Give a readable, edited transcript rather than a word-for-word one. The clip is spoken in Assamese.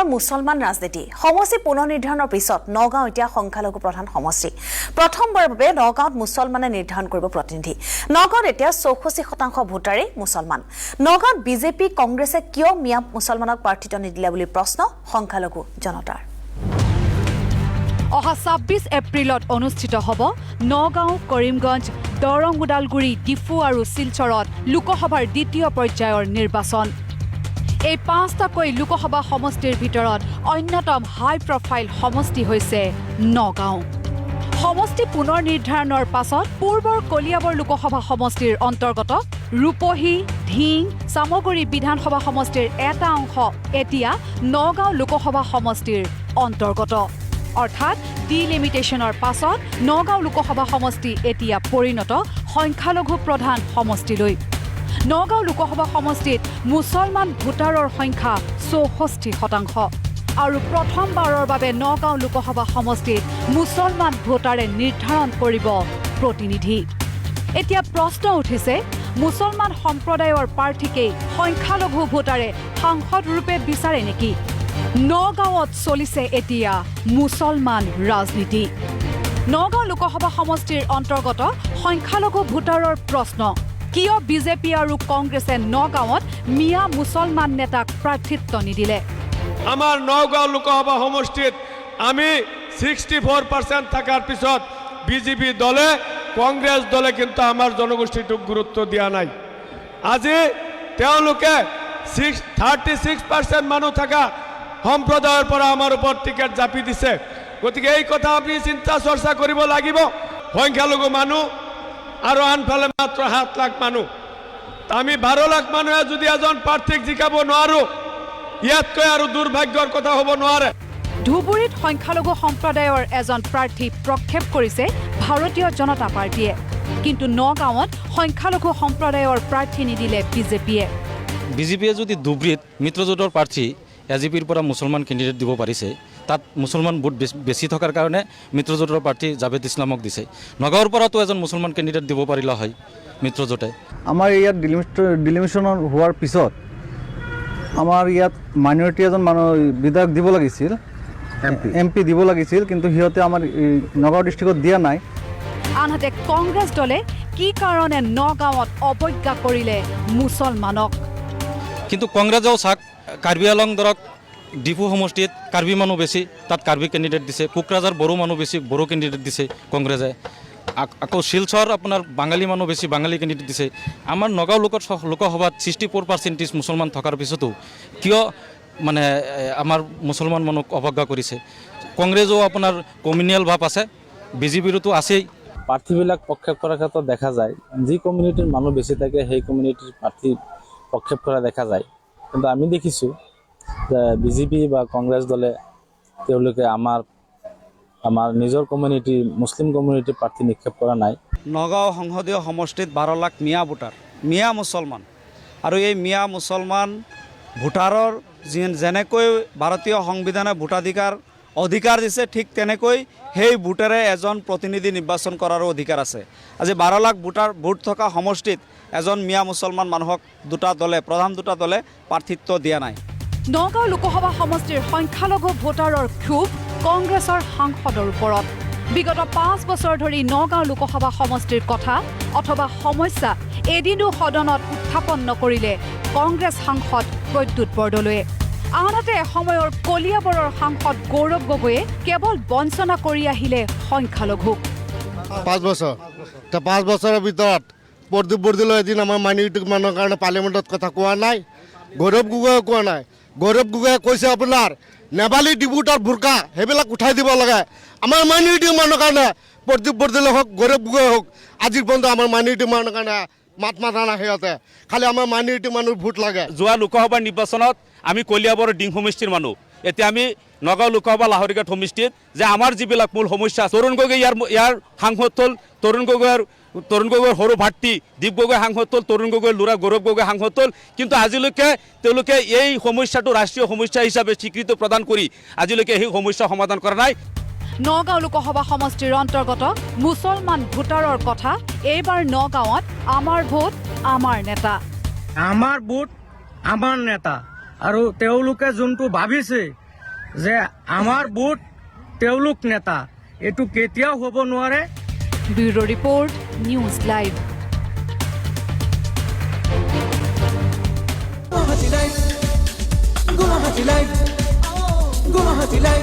এবাৰ মুছলমান ৰাজনীতি সমষ্টি পুনৰ নিৰ্ধাৰণৰ পিছত নগাঁও এতিয়া সংখ্যালঘু প্ৰধান সমষ্টি প্ৰথমবাৰৰ বাবে নগাঁৱত মুছলমানে নিৰ্ধাৰণ কৰিব প্ৰতিনিধি নগাঁৱত এতিয়া 64% ভোটাৰে মুছলমান নগাঁৱত বিজেপি কংগ্ৰেছে কিয় মিয়া মুছলমানক প্ৰাৰ্থিত্ব নিদিলে বুলি প্ৰশ্ন সংখ্যালঘু জনতাৰ অহা 26 এপ্ৰিলত অনুষ্ঠিত হ'ব নগাঁও কৰিমগঞ্জ দৰং ওদালগুৰি ডিফু আৰু শিলচৰত লোকসভাৰ দ্বিতীয় পৰ্যায়ৰ নিৰ্বাচন এই পাঁচটাকৈ লোকসভা সমষ্টিৰ ভিতৰত অন্যতম হাই প্ৰফাইল সমষ্টি হৈছে নগাঁও সমষ্টি পুনৰ নিৰ্ধাৰণৰ পাছত পূৰ্বৰ কলিয়াবৰ লোকসভা সমষ্টিৰ অন্তৰ্গত ৰূপহী ঢিং সামগুৰি বিধানসভা সমষ্টিৰ এটা অংশ এতিয়া নগাঁও লোকসভা সমষ্টিৰ অন্তৰ্গত অৰ্থাৎ ডিলিমিটেশনৰ পাছত নগাঁও লোকসভা সমষ্টি এতিয়া পৰিণত সংখ্যালঘু প্ৰধান সমষ্টিলৈ নগাঁও লোকসভা সমষ্টিত মুছলমান ভোটাৰৰ সংখ্যা 64% আৰু প্ৰথমবাৰৰ বাবে নগাঁও লোকসভা সমষ্টিত মুছলমান ভোটাৰে নিৰ্ধাৰণ কৰিব প্ৰতিনিধি এতিয়া প্ৰশ্ন উঠিছে মুছলমান সম্প্ৰদায়ৰ প্ৰাৰ্থীকে সংখ্যালঘু ভোটাৰে সাংসদ ৰূপে বিচাৰে নেকি নগাঁৱত চলিছে এতিয়া মুছলমান ৰাজনীতি নগাঁও লোকসভা সমষ্টিৰ অন্তৰ্গত সংখ্যালঘু ভোটাৰৰ প্ৰশ্ন কিয় বিজেপি আৰু কংগ্ৰেছে নগাঁৱত মিয়া মুছলমান নেতাক প্ৰাৰ্থিত্ব নিদিলে আমাৰ নগাঁও লোকসভা সমষ্টিত আমি 64% থাকাৰ পিছত বিজেপি দলে কংগ্ৰেছ দলে কিন্তু আমাৰ জনগোষ্ঠীটোক গুৰুত্ব দিয়া নাই আজি তেওঁলোকে 36% মানুহ থকা সম্প্ৰদায়ৰ পৰা আমাৰ ওপৰত টিকেট জাপি দিছে গতিকে এই কথা আপুনি চিন্তা চৰ্চা কৰিব লাগিব সংখ্যালঘু মানুহ আৰু আনফালে মাত্ৰ 7 লাখ মানুহ আমি 12 লাখ মানুহে যদি এজন প্ৰাৰ্থীক জিকাব নোৱাৰো ইয়াতকৈ আৰু দুৰ্ভাগ্যৰ কথা হ'ব নোৱাৰে ধুবুৰীত সংখ্যালঘু সম্প্ৰদায়ৰ এজন প্ৰাৰ্থী প্ৰক্ষেপ কৰিছে ভাৰতীয় জনতা পাৰ্টীয়ে কিন্তু নগাঁৱত সংখ্যালঘু সম্প্ৰদায়ৰ প্ৰাৰ্থী নিদিলে বিজেপিয়ে যদি ধুবুৰীত মিত্ৰজোঁটৰ প্ৰাৰ্থী এজিপিৰ পৰা মুছলমান কেণ্ডিডেট দিব পাৰিছে তাত মুছলমান ভোট বেছি থকাৰ কাৰণে মিত্ৰজোঁটৰ প্ৰাৰ্থী জাভেদ ইছলামক দিছে নগাঁৱৰ পৰাতো এজন মুছলমান কেণ্ডিডেট দিব পাৰিলা হয় মিত্ৰজোঁটে আমাৰ ইয়াত ডিলিমিটেশ্যন হোৱাৰ পিছত আমাৰ ইয়াত মাইনৰিটি এজন মানুহ বিধায়ক দিব লাগিছিল এমপি দিব লাগিছিল কিন্তু সিহঁতে আমাৰ নগাঁও ডিষ্ট্ৰিক্টত দিয়া নাই আনহাতে কংগ্ৰেছ দলে কি কাৰণে নগাঁৱত অৱজ্ঞা কৰিলে মুছলমানক কিন্তু কংগ্ৰেছেও চাক কাৰ্বি আলং ধৰক ডিফু সমষ্টিত কাৰ্বি মানুহ বেছি তাত কাৰ্বি কেণ্ডিডেট দিছে কোকৰাঝাৰ বড়ো মানুহ বেছি বড়ো কেণ্ডিডেট দিছে কংগ্ৰেছে আকৌ শিলচৰ আপোনাৰ বাঙালী মানুহ বেছি বাঙালী কেণ্ডিডেট দিছে আমাৰ নগাঁও লোকসভাত 64% মুছলমান থকাৰ পিছতো কিয় মানে আমাৰ মুছলমান মানুহক অৱজ্ঞা কৰিছে কংগ্ৰেছেও আপোনাৰ কমিউনিয়েল ভাৱ আছে বিজেপিৰতো আছেই প্ৰাৰ্থীবিলাক প্ৰক্ষেপ কৰাৰ ক্ষেত্ৰত দেখা যায় যি কমিউনিটিৰ মানুহ বেছি থাকে সেই কমিউনিটিৰ প্ৰাৰ্থী প্ৰক্ষেপ কৰা দেখা যায় কিন্তু আমি দেখিছোঁ যে বিজেপি বা কংগ্ৰেছ দলে তেওঁলোকে আমাৰ নিজৰ কমিউনিটি মুছলিম কমিউনিটিৰ প্ৰাৰ্থী নিক্ষেপ কৰা নাই নগাঁও সংসদীয় সমষ্টিত 12 লাখ মিয়া ভোটাৰ মিয়া মুছলমান আৰু এই মিয়া মুছলমান ভোটাৰৰ যেনেকৈ ভাৰতীয় সংবিধানে ভোটাধিকাৰ অধিকাৰ দিছে ঠিক তেনেকৈ সেই ভোটাৰে এজন প্ৰতিনিধি নিৰ্বাচন কৰাৰো অধিকাৰ আছে আজি 12 লাখ ভোট থকা সমষ্টিত এজন মিয়া মুছলমান মানুহক প্ৰধান দুটা দলে প্ৰাৰ্থিত্ব দিয়া নাই নগাঁও লোকসভা সমষ্টিৰ সংখ্যালঘু ভোটাৰৰ ক্ষোভ কংগ্ৰেছৰ সাংসদৰ ওপৰত বিগত 5 বছৰ ধৰি নগাঁও লোকসভা সমষ্টিৰ কথা অথবা সমস্যা এদিনো সদনত উত্থাপন নকৰিলে কংগ্ৰেছ সাংসদ প্ৰদ্যুৎ বৰদলৈয়ে আনহাতে এসময়ৰ কলিয়াবৰৰ সাংসদ গৌৰৱ গগৈয়ে কেৱল বঞ্চনা কৰি আহিলে সংখ্যালঘুক 5 বছৰৰ ভিতৰত প্ৰদ্যুৎ বৰদলৈ এদিন আমাৰ মাইনৰিটি মানুহৰ কাৰণে পাৰ্লিমেণ্টত কথা কোৱা নাই গৌৰৱ গগৈয়ে কোৱা নাই গৌৰৱ গগৈয়ে কৈছে আপোনাৰ নেপালী ডিপুটাৰ বুৰ্কা সেইবিলাক উঠাই দিব লাগে আমাৰ মাইনৰিটি মানুহৰ কাৰণে প্ৰদ্যুৎ বৰদলৈ হওক গৌৰৱ গগৈ হওক আজিৰ পৰ্যন্ত আমাৰ মাইনৰিটি মানুহৰ কাৰণে মাত মাতা নাই সিহঁতে খালি আমাৰ মাইনৰিটি মানুহৰ ভোট লাগে যোৱা লোকসভা নিৰ্বাচনত আমি কলিয়াবৰ ডিং সমষ্টিৰ মানুহ এতিয়া আমি নগাঁও লোকসভা লাহৰিঘাট সমষ্টিত যে আমাৰ যিবিলাক মূল সমস্যা তৰুণ গগৈ ইয়াৰ সাংসদ হ'ল তৰুণ গগৈৰ সৰু ভাতৃ দীপ গগৈ সাংসদ হ'ল তৰুণ গগৈৰ ল'ৰা গৌৰৱ গগৈ সাংসদ হ'ল কিন্তু আজিলৈকে তেওঁলোকে এই সমস্যাটো ৰাষ্ট্ৰীয় সমস্যা হিচাপে স্বীকৃতি প্ৰদান কৰি আজিলৈকে সেই সমস্যা সমাধান কৰা নাই নগাঁও লোকসভা সমষ্টিৰ অন্তৰ্গত মুছলমান ভোটাৰৰ কথা এইবাৰ নগাঁৱত আমাৰ ভোট আমাৰ নেতা আমাৰ ভোট আমাৰ নেতা আৰু তেওঁলোকে যোনটো ভাবিছে যে আমাৰ ভোট তেওঁলোক নেতা, এইটো কেতিয়াও হ'ব নোৱাৰে। Bureau report, news live. Guwahati Live.